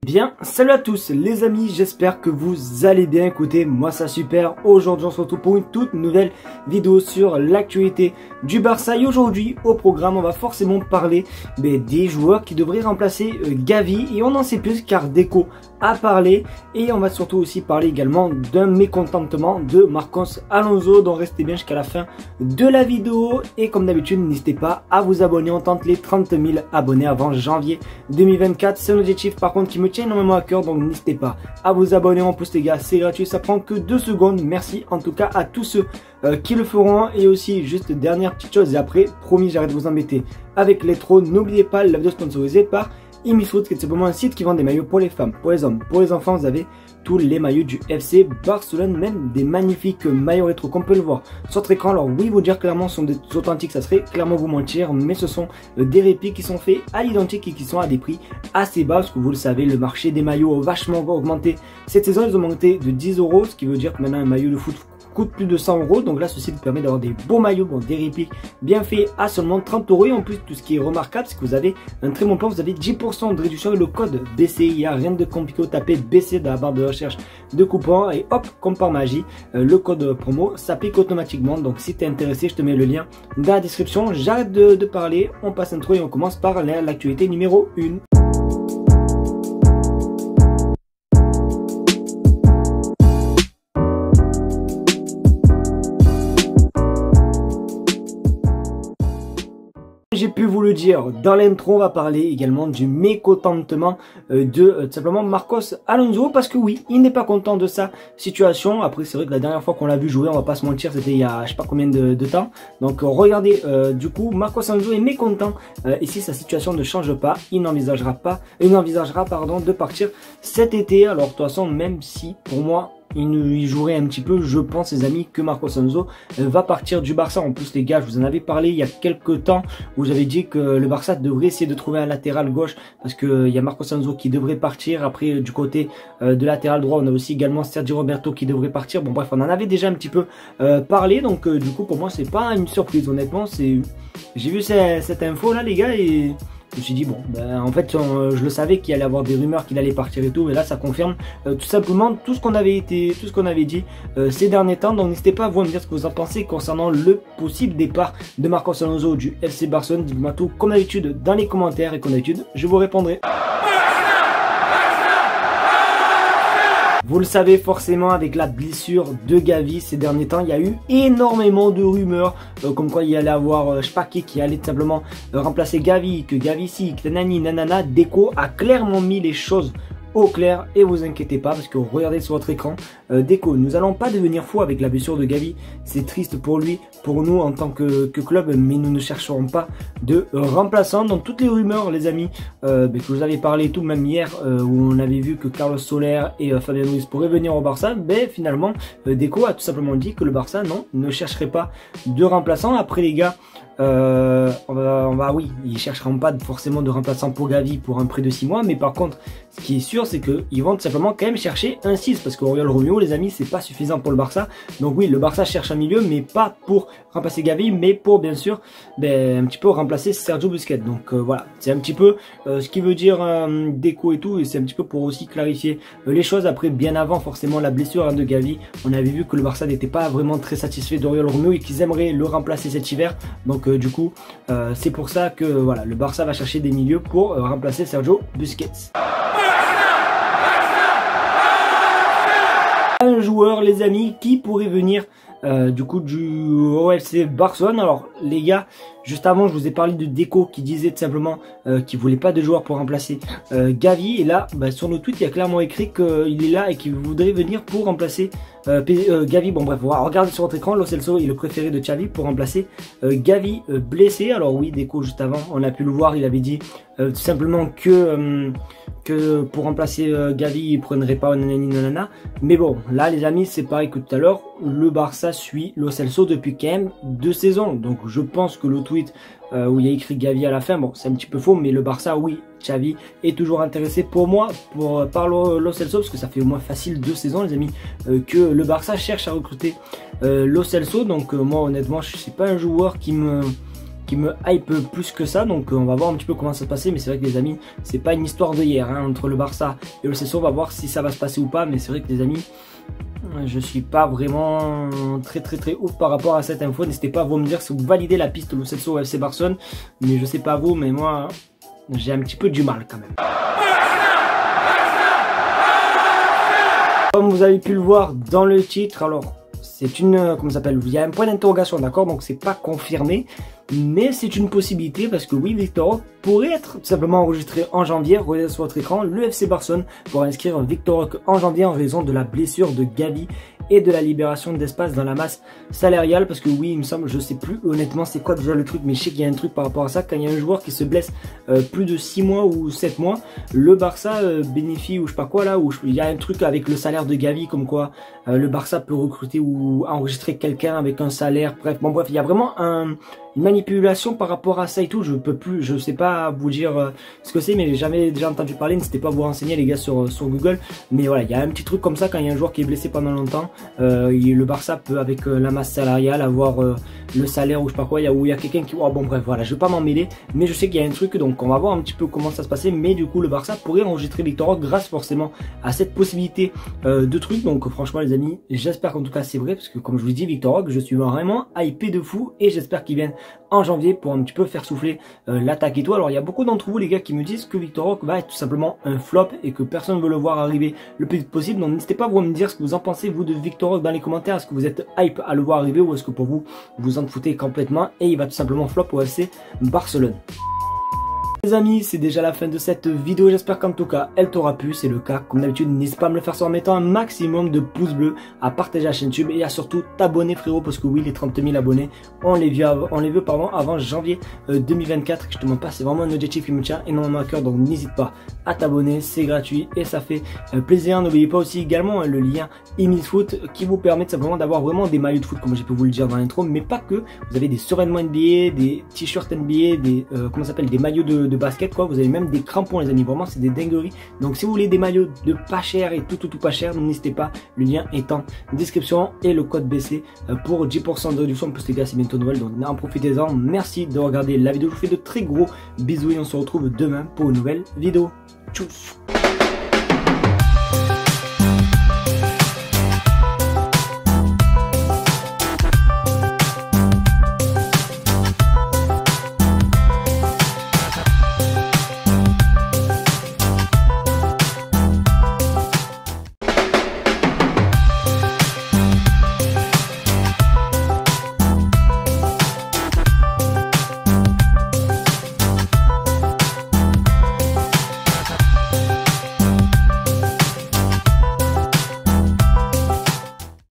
Bien, salut à tous les amis, j'espère que vous allez bien. Écoutez, moi ça super. Aujourd'hui on se retrouve pour une toute nouvelle vidéo sur l'actualité du Barça. Et aujourd'hui au programme on va forcément parler des joueurs qui devraient remplacer Gavi. Et on en sait plus car Deco a parlé. Et on va surtout aussi parler également d'un mécontentement de Marcos Alonso. Donc restez bien jusqu'à la fin de la vidéo. Et comme d'habitude n'hésitez pas à vous abonner. On tente les 30 000 abonnés avant janvier 2024. C'est un objectif par contre qui me tient énormément à cœur, donc n'hésitez pas à vous abonner en plus les gars, c'est gratuit, ça prend que 2 secondes. Merci en tout cas à tous ceux qui le feront. Et aussi juste dernière petite chose et après promis j'arrête de vous embêter avec les trolls. N'oubliez pas la vidéo sponsorisée par Imifoot, qui est simplement un site qui vend des maillots pour les femmes, pour les hommes, pour les enfants. Vous avez tous les maillots du FC Barcelone, même des magnifiques maillots rétro qu'on peut le voir sur votre écran. Alors oui, vous dire clairement ce sont des authentiques, ça serait clairement vous mentir, mais ce sont des répits qui sont faits à l'identique et qui sont à des prix assez bas, parce que vous le savez, le marché des maillots a vachement augmenté cette saison. Ils ont augmenté de 10 €, ce qui veut dire que maintenant un maillot de foot coûte plus de 100 €. Donc là ceci vous permet d'avoir des beaux maillots, des répliques bien faits à seulement 30 €. Et en plus tout ce qui est remarquable, c'est que vous avez un très bon plan, vous avez 10% de réduction et le code BCI. Il n'y a rien de compliqué, vous tapez BC dans la barre de recherche de coupons et hop, comme par magie, le code promo s'applique automatiquement. Donc si tu es intéressé, je te mets le lien dans la description. J'arrête de parler, on passe intro et on commence par l'actualité numéro 1. J'ai pu vous le dire dans l'intro, on va parler également du mécontentement de simplement Marcos Alonso, parce que oui, il n'est pas content de sa situation. Après c'est vrai que la dernière fois qu'on l'a vu jouer, on va pas se mentir, c'était il y a je sais pas combien de temps. Donc regardez, du coup Marcos Alonso est mécontent et si sa situation ne change pas, il n'envisagera de partir cet été. Alors de toute façon, même si pour moi il jouerait un petit peu, je pense les amis, que Marcos Alonso va partir du Barça. En plus les gars, je vous en avais parlé il y a quelques temps où j'avais dit que le Barça devrait essayer de trouver un latéral gauche, parce que il y a Marcos Alonso qui devrait partir. Après du côté de latéral droit, on a aussi également Sergio Roberto qui devrait partir. Bon bref, on en avait déjà un petit peu parlé, donc du coup pour moi c'est pas une surprise honnêtement. J'ai vu cette info là les gars et je me suis dit bon, en fait je le savais qu'il allait avoir des rumeurs qu'il allait partir et tout, mais là ça confirme tout simplement tout ce qu'on avait dit ces derniers temps. Donc n'hésitez pas à vous me dire ce que vous en pensez concernant le possible départ de Marcos Alonso du FC Barcelone. Dites-moi tout comme d'habitude dans les commentaires et comme d'habitude je vous répondrai. Vous le savez forcément, avec la blessure de Gavi ces derniers temps, il y a eu énormément de rumeurs comme quoi il allait avoir je sais pas qui allait simplement remplacer Gavi, que Gavi si, que nanani nanana. Deco a clairement mis les choses au clair et vous inquiétez pas, parce que regardez sur votre écran, Deco, nous allons pas devenir fous avec la blessure de Gavi. C'est triste pour lui, pour nous en tant que club, mais nous ne chercherons pas de remplaçant. Donc toutes les rumeurs les amis que vous avez parlé et tout, même hier où on avait vu que Carlos Soler et Fabian Ruiz pourraient venir au Barça, finalement Deco a tout simplement dit que le Barça ne chercherait pas de remplaçant. Après les gars, oui, ils chercheront pas forcément de remplaçant pour Gavi pour un prêt de 6 mois, mais par contre ce qui est sûr c'est qu'ils vont tout simplement quand même chercher un 6, parce que Oriol Romeo les amis c'est pas suffisant pour le Barça. Donc oui, le Barça cherche un milieu, mais pas pour remplacer Gavi, mais pour bien sûr un petit peu remplacer Sergio Busquets. Donc voilà, c'est un petit peu ce qui veut dire Deco et tout, et c'est un petit peu pour aussi clarifier les choses. Après bien avant forcément la blessure de Gavi, on avait vu que le Barça n'était pas vraiment très satisfait d'Oriol Romeo et qu'ils aimeraient le remplacer cet hiver. Donc du coup c'est pour ça que voilà, le Barça va chercher des milieux pour remplacer Sergio Busquets. Un joueur les amis qui pourrait venir du coup du FC Barcelone. Alors les gars, juste avant je vous ai parlé de Deco qui disait tout simplement qu'il voulait pas de joueur pour remplacer Gavi, et là sur le tweet il y a clairement écrit qu'il est là et qu'il voudrait venir pour remplacer Gavi. Bon bref, regardez sur votre écran, Lo Celso est le préféré de Xavi pour remplacer Gavi blessé. Alors oui, Deco juste avant on a pu le voir, il avait dit tout simplement que pour remplacer Gavi il prendrait pas nanani nanana. Mais bon là les amis c'est pareil que tout à l'heure, le Barça suit Lo Celso depuis quand même 2 saisons. Donc je pense que le tweet où il y a écrit Gavi à la fin, bon c'est un petit peu faux, mais le Barça oui, Xavi est toujours intéressé pour moi par Lo Celso, parce que ça fait au moins facile 2 saisons les amis que le Barça cherche à recruter Lo Celso. Donc moi honnêtement je suis pas un joueur qui me qui me hype plus que ça, donc on va voir un petit peu comment ça se passer. Mais c'est vrai que les amis, c'est pas une histoire de hier hein, entre le Barça et le CSO. On va voir si ça va se passer ou pas, mais c'est vrai que les amis, je suis pas vraiment très ouf par rapport à cette info. N'hésitez pas à vous me dire si vous validez la piste le CSO au FC Barcelone, mais je sais pas vous, mais moi j'ai un petit peu du mal quand même. Comme vous avez pu le voir dans le titre, alors c'est une, comment ça s'appelle, il y a un point d'interrogation, d'accord, donc c'est pas confirmé, mais c'est une possibilité parce que oui, Victor Roque pourrait être tout simplement enregistré en janvier. Regardez sur votre écran, le FC Barcelone pour inscrire Victor Roque en janvier en raison de la blessure de Gavi et de la libération d'espace dans la masse salariale. Parce que oui, il me semble, je sais plus honnêtement c'est quoi déjà le truc, mais je sais qu'il y a un truc par rapport à ça. Quand il y a un joueur qui se blesse plus de 6 mois ou 7 mois, le Barça bénéficie ou je sais pas quoi là, où il y a un truc avec le salaire de Gavi, comme quoi le Barça peut recruter ou enregistrer quelqu'un avec un salaire, bref, bon bref, il y a vraiment une manipulation par rapport à ça et tout. Je sais pas vous dire ce que c'est, mais j'ai jamais déjà entendu parler. N'hésitez pas à vous renseigner les gars sur Google, mais voilà, il y a un petit truc comme ça. Quand il y a un joueur qui est blessé pendant longtemps, le Barça peut avec la masse salariale avoir le salaire ou je sais pas quoi, où il y a quelqu'un qui, oh, bon bref, voilà, je vais pas m'en mêler, mais je sais qu'il y a un truc, donc on va voir un petit peu comment ça se passait. Mais du coup le Barça pourrait enregistrer Victor Roque grâce forcément à cette possibilité de truc. Donc franchement les amis, j'espère qu'en tout cas c'est vrai, parce que comme je vous dis, Victor Roque, je suis vraiment hypé de fou et j'espère qu'il vienne en janvier pour un petit peu faire souffler l'attaque et tout. Alors il y a beaucoup d'entre vous les gars qui me disent que Victor Roque va être tout simplement un flop et que personne ne veut le voir arriver le plus vite possible. Donc n'hésitez pas à vous me dire ce que vous en pensez vous de Victor Roque dans les commentaires. Est-ce que vous êtes hype à le voir arriver ou est-ce que pour vous vous en foutez complètement et il va tout simplement flop au FC Barcelone? Les amis, c'est déjà la fin de cette vidéo, j'espère qu'en tout cas elle t'aura plu. C'est le cas, comme d'habitude n'hésite pas à me le faire en mettant un maximum de pouces bleus, à partager la chaîne YouTube et à surtout t'abonner frérot, parce que oui, les 30 000 abonnés on les veut avant janvier 2024. Je te demande pas, c'est vraiment un objectif qui me tient énormément à cœur, donc n'hésite pas à t'abonner, c'est gratuit et ça fait plaisir. N'oubliez pas aussi également le lien eMeetFoot qui vous permet tout simplement d'avoir vraiment des maillots de foot comme j'ai pu vous le dire dans l'intro, mais pas que. Vous avez des survêtements NBA, des t-shirts NBA, des comment ça s'appelle, des maillots de basket quoi. Vous avez même des crampons les amis, vraiment c'est des dingueries. Donc si vous voulez des maillots de pas cher et tout pas cher, n'hésitez pas, le lien est en description et le code BC pour 10% de réduction. En plus les gars, c'est bientôt Noël, donc en profitez-en. Merci de regarder la vidéo, je vous fais de très gros bisous et on se retrouve demain pour une nouvelle vidéo. Tchuss.